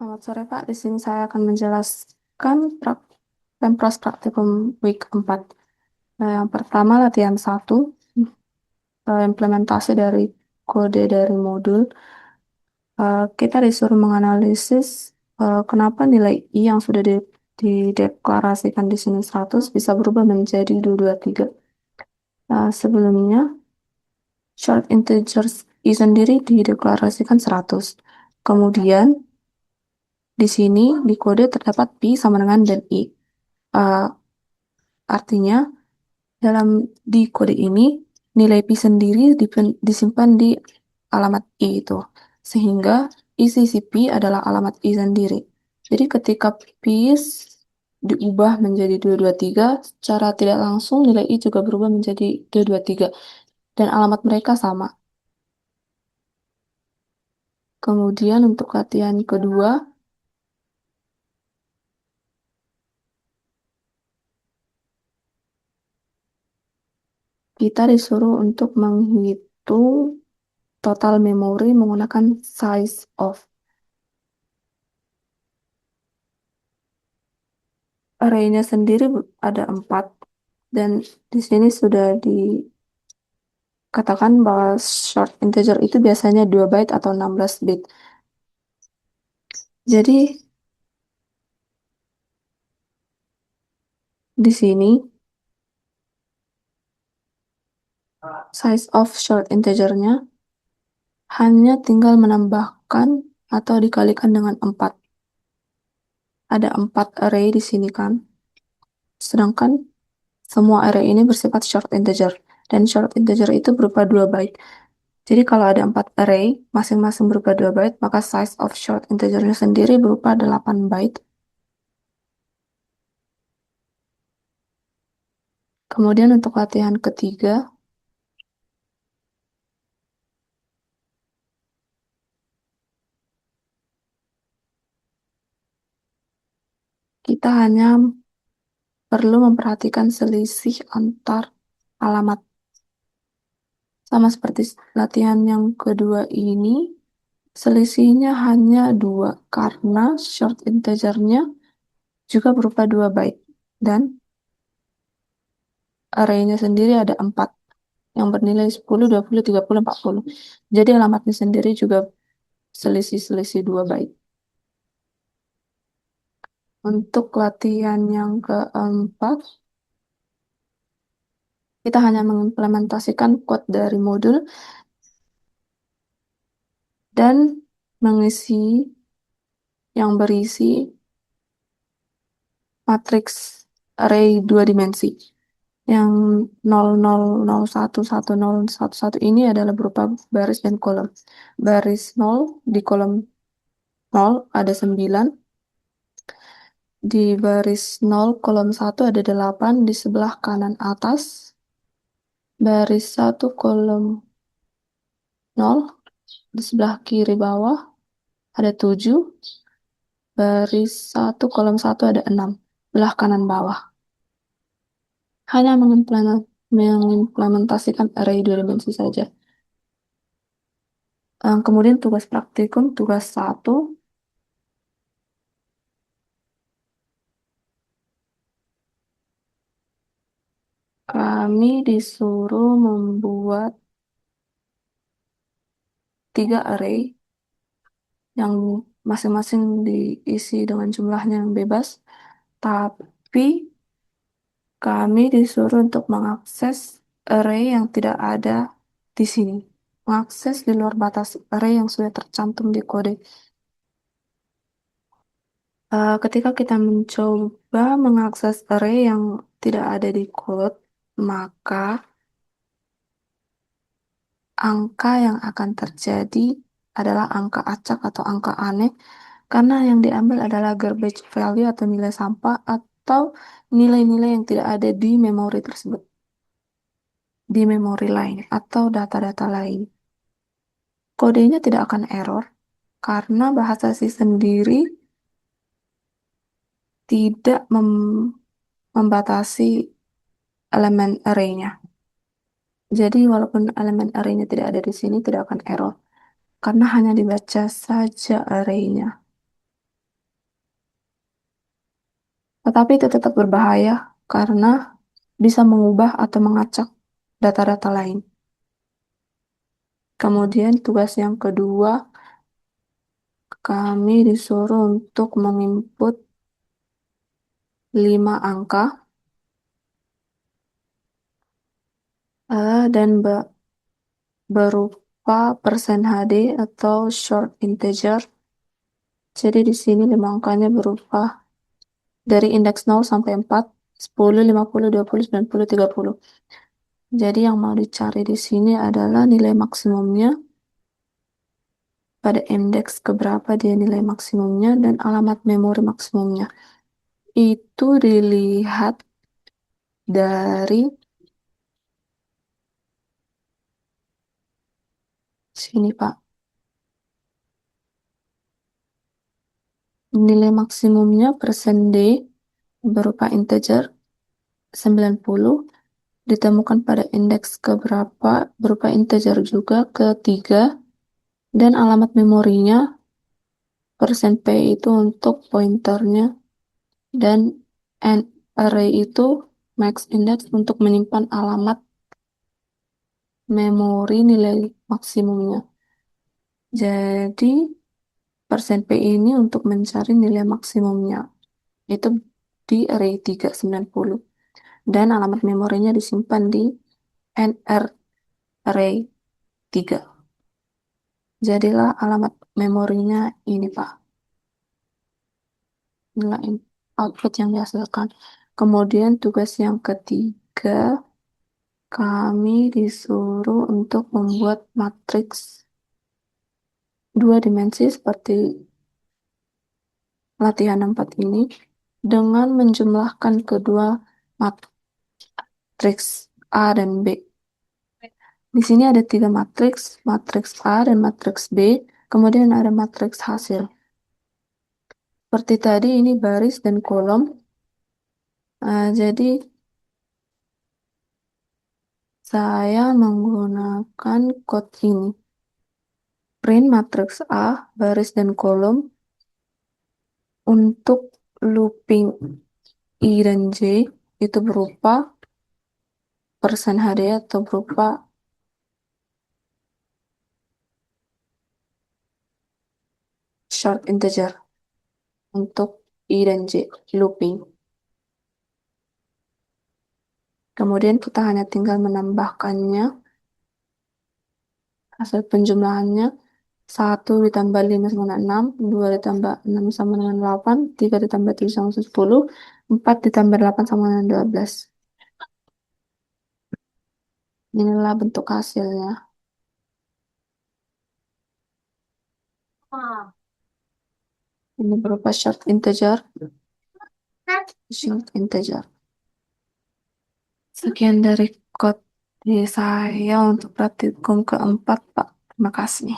Selamat sore Pak, di sini saya akan menjelaskan Pempros Praktikum Week 4. Yang pertama latihan 1, implementasi dari kode dari modul. Kita disuruh menganalisis kenapa nilai I yang sudah dideklarasikan di sini 100 bisa berubah menjadi 223. Sebelumnya, short integers I sendiri dideklarasikan 100. Kemudian, di sini di kode terdapat pi sama dengan dan I. Eh, Artinya, dalam di kode ini, nilai pi sendiri disimpan di alamat i itu. Sehingga isi si pi adalah alamat i sendiri. Jadi ketika diubah menjadi 223, secara tidak langsung nilai i juga berubah menjadi 223. Dan alamat mereka sama. Kemudian untuk latihan kedua, kita disuruh untuk menghitung total memori menggunakan size of. Arraynya sendiri ada 4 dan di sini sudah dikatakan bahwa short integer itu biasanya 2 byte atau 16 bit. Jadi di sini size of short integernya hanya tinggal menambahkan atau dikalikan dengan 4. Ada 4 array di sini kan. Sedangkan semua array ini bersifat short integer dan short integer itu berupa 2 byte. Jadi kalau ada 4 array, masing-masing berupa 2 byte, maka size of short integernya sendiri berupa 8 byte. Kemudian untuk latihan ketiga, kita hanya perlu memperhatikan selisih antar alamat. Sama seperti latihan yang kedua ini, selisihnya hanya 2 karena short integernya juga berupa 2 byte. Dan arraynya sendiri ada 4 yang bernilai 10, 20, 30, 40. Jadi alamatnya sendiri juga selisih-selisih 2 byte. Untuk latihan yang keempat, kita hanya mengimplementasikan code dari modul dan mengisi yang berisi matriks array 2 dimensi. Yang 00011011 ini adalah berupa baris dan kolom. Baris 0 di kolom 0 ada 9. Di baris 0 kolom 1 ada 8 di sebelah kanan atas. Baris 1 kolom 0 di sebelah kiri bawah ada 7. Baris 1 kolom 1 ada 6 belah kanan bawah. Hanya mengimplementasikan array 2 dimensi saja. Kemudian tugas praktikum, tugas 1, kami disuruh membuat 3 array yang masing-masing diisi dengan jumlahnya yang bebas, tapi kami disuruh untuk mengakses array yang tidak ada di sini. Mengakses di luar batas array yang sudah tercantum di kode. Ketika kita mencoba mengakses array yang tidak ada di code, maka angka yang akan terjadi adalah angka acak atau angka aneh, karena yang diambil adalah garbage value atau nilai sampah atau nilai-nilai yang tidak ada di memori tersebut, di memori lain atau data-data lain. Kodenya tidak akan error karena bahasa C sendiri tidak membatasi elemen array-nya. Jadi walaupun elemen array-nya tidak ada di sini, tidak akan error karena hanya dibaca saja array-nya. Tetapi itu tetap berbahaya karena bisa mengubah atau mengacak data-data lain. Kemudian tugas yang kedua, kami disuruh untuk menginput 5 angka dan berupa persen HD atau short integer. Jadi di sini 5 angkanya berupa dari indeks 0 sampai 4, 10, 50, 20, 90, 30. Jadi yang mau dicari di sini adalah nilai maksimumnya, pada indeks keberapa dia nilai maksimumnya, dan alamat memori maksimumnya. Itu dilihat dari sini, Pak. Nilai maksimumnya persen D berupa integer 90 ditemukan pada indeks keberapa berupa integer juga ketiga, dan alamat memorinya persen P itu untuk pointernya, dan N array itu max index untuk menyimpan alamat memori nilai maksimumnya. Jadi persen P ini untuk mencari nilai maksimumnya itu di array 390, dan alamat memorinya disimpan di NR array 3. Jadilah alamat memorinya ini, Pak, nilai output yang dihasilkan. Kemudian tugas yang ketiga, kami disuruh untuk membuat matriks 2 dimensi seperti latihan 4 ini dengan menjumlahkan kedua matriks A dan B. Di sini ada 3 matriks, matriks A dan matriks B, kemudian ada matriks hasil. Seperti tadi ini baris dan kolom. Jadi saya menggunakan code ini. Print matriks A, baris dan kolom. Untuk looping I dan J itu berupa persen HD atau berupa short integer untuk I dan J looping. Kemudian kita hanya tinggal menambahkannya, hasil penjumlahannya 1 ditambah 5 sama dengan 6, 2 ditambah 6 sama dengan 8, 3 ditambah 7 sama dengan 10, 4 ditambah 8 sama dengan 12. Inilah bentuk hasilnya. Ini berupa short integer. Short integer. Sekian dari code saya untuk praktikum keempat, Pak. Terima kasih.